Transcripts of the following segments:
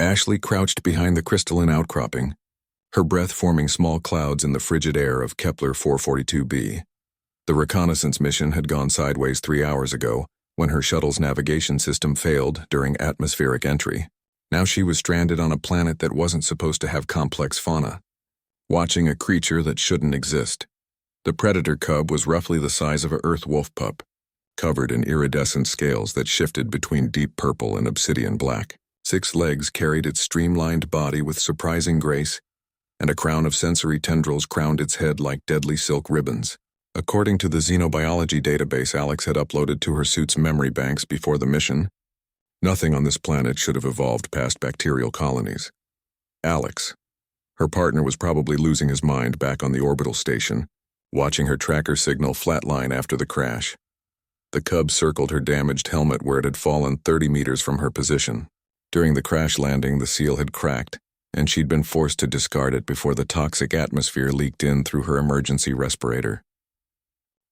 Ashley crouched behind the crystalline outcropping, her breath forming small clouds in the frigid air of Kepler 442b. The reconnaissance mission had gone sideways 3 hours ago, when her shuttle's navigation system failed during atmospheric entry. Now she was stranded on a planet that wasn't supposed to have complex fauna, watching a creature that shouldn't exist. The predator cub was roughly the size of an earth wolf pup, covered in iridescent scales that shifted between deep purple and obsidian black. 6 legs carried its streamlined body with surprising grace, and a crown of sensory tendrils crowned its head like deadly silk ribbons. According to the xenobiology database Alex had uploaded to her suit's memory banks before the mission, nothing on this planet should have evolved past bacterial colonies. Alex. Her partner was probably losing his mind back on the orbital station, watching her tracker signal flatline after the crash. The cub circled her damaged helmet where it had fallen 30 meters from her position. During the crash landing, the seal had cracked, and she'd been forced to discard it before the toxic atmosphere leaked in through her emergency respirator.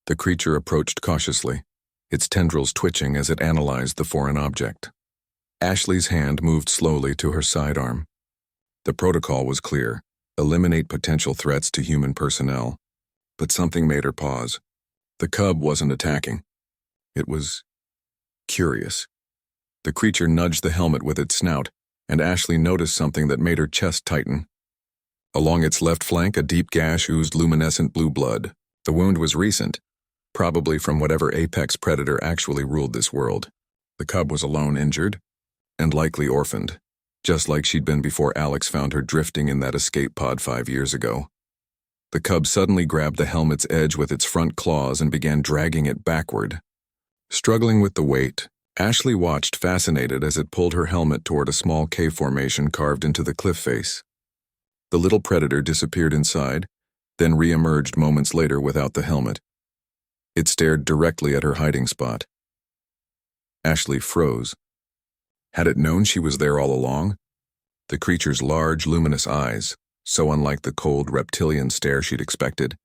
The creature approached cautiously, its tendrils twitching as it analyzed the foreign object. Ashley's hand moved slowly to her sidearm. The protocol was clear: eliminate potential threats to human personnel. But something made her pause. The cub wasn't attacking. It was curious. The creature nudged the helmet with its snout, and Ashley noticed something that made her chest tighten. Along its left flank, a deep gash oozed luminescent blue blood. The wound was recent, probably from whatever apex predator actually ruled this world. The cub was alone, injured, and likely orphaned, just like she'd been before Alex found her drifting in that escape pod 5 years ago. The cub suddenly grabbed the helmet's edge with its front claws and began dragging it backward. Struggling with the weight, Ashley watched fascinated as it pulled her helmet toward a small cave formation carved into the cliff face. The little predator disappeared inside, then re-emerged moments later without the helmet. It stared directly at her hiding spot. Ashley froze. Had it known she was there all along? The creature's large, luminous eyes, so unlike the cold reptilian stare she'd expected,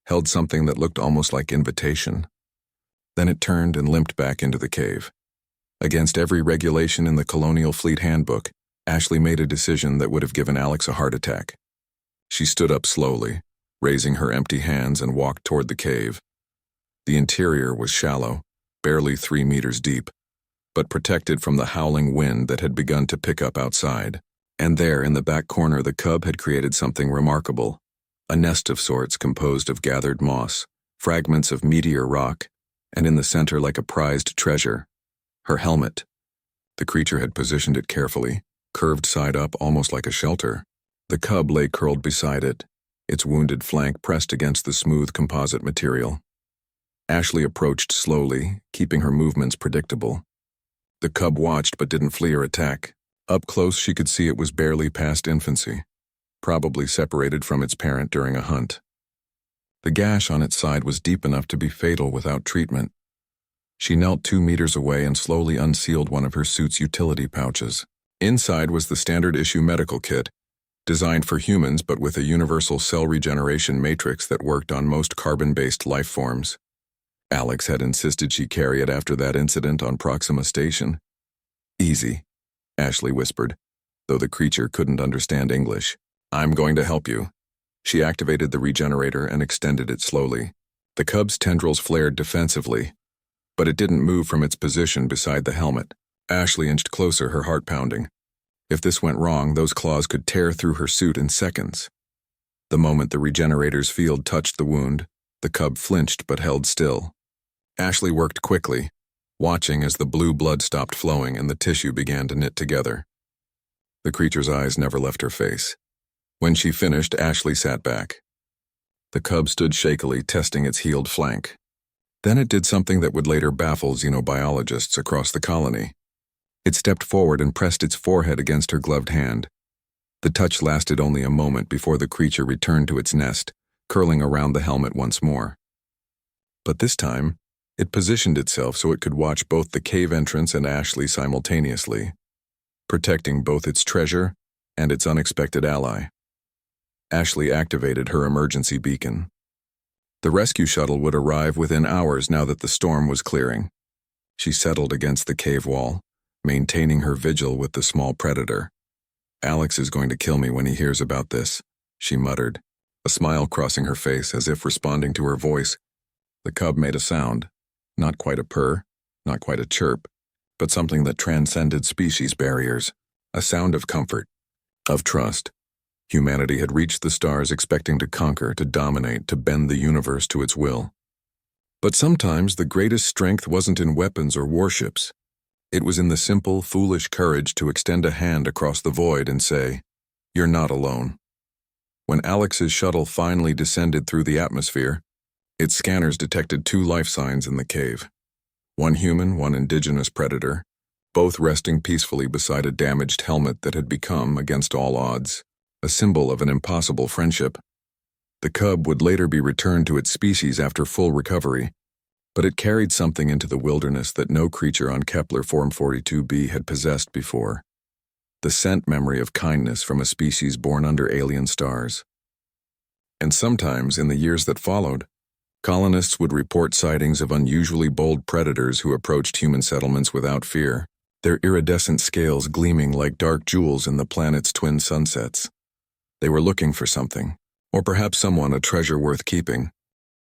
held something that looked almost like invitation. Then it turned and limped back into the cave. Against every regulation in the Colonial Fleet Handbook, Ashley made a decision that would have given Alex a heart attack. She stood up slowly, raising her empty hands, and walked toward the cave. The interior was shallow, barely 3 meters deep, but protected from the howling wind that had begun to pick up outside. And there, in the back corner, the cub had created something remarkable. A nest of sorts composed of gathered moss, fragments of meteor rock, and in the center, like a prized treasure, her helmet. The creature had positioned it carefully, curved side up almost like a shelter. The cub lay curled beside it, its wounded flank pressed against the smooth composite material. Ashley approached slowly, keeping her movements predictable. The cub watched but didn't flee or attack. Up close, she could see it was barely past infancy, probably separated from its parent during a hunt. The gash on its side was deep enough to be fatal without treatment. She knelt 2 meters away and slowly unsealed one of her suit's utility pouches. Inside was the standard-issue medical kit, designed for humans but with a universal cell regeneration matrix that worked on most carbon-based life forms. Alex had insisted she carry it after that incident on Proxima Station. "Easy," Ashley whispered, though the creature couldn't understand English. "I'm going to help you." She activated the regenerator and extended it slowly. The cub's tendrils flared defensively, but it didn't move from its position beside the helmet. Ashley inched closer, her heart pounding. If this went wrong, those claws could tear through her suit in seconds. The moment the regenerator's field touched the wound, the cub flinched but held still. Ashley worked quickly, watching as the blue blood stopped flowing and the tissue began to knit together. The creature's eyes never left her face. When she finished, Ashley sat back. The cub stood shakily, testing its healed flank. Then it did something that would later baffle xenobiologists across the colony. It stepped forward and pressed its forehead against her gloved hand. The touch lasted only a moment before the creature returned to its nest, curling around the helmet once more. But this time, it positioned itself so it could watch both the cave entrance and Ashley simultaneously, protecting both its treasure and its unexpected ally. Ashley activated her emergency beacon. The rescue shuttle would arrive within hours now that the storm was clearing. She settled against the cave wall, maintaining her vigil with the small predator. Alex is going to kill me when he hears about this, she muttered, a smile crossing her face as if responding to her voice. The cub made a sound, not quite a purr, not quite a chirp, but something that transcended species barriers, a sound of comfort, of trust. Humanity had reached the stars expecting to conquer, to dominate, to bend the universe to its will. But sometimes the greatest strength wasn't in weapons or warships. It was in the simple, foolish courage to extend a hand across the void and say, "You're not alone." When Alex's shuttle finally descended through the atmosphere, its scanners detected 2 life signs in the cave. One human, one indigenous predator, both resting peacefully beside a damaged helmet that had become, against all odds, a symbol of an impossible friendship. The cub would later be returned to its species after full recovery, but it carried something into the wilderness that no creature on Kepler 442b had possessed before. The scent memory of kindness from a species born under alien stars. And sometimes, in the years that followed, colonists would report sightings of unusually bold predators who approached human settlements without fear, their iridescent scales gleaming like dark jewels in the planet's twin sunsets. They were looking for something, or perhaps someone a treasure worth keeping.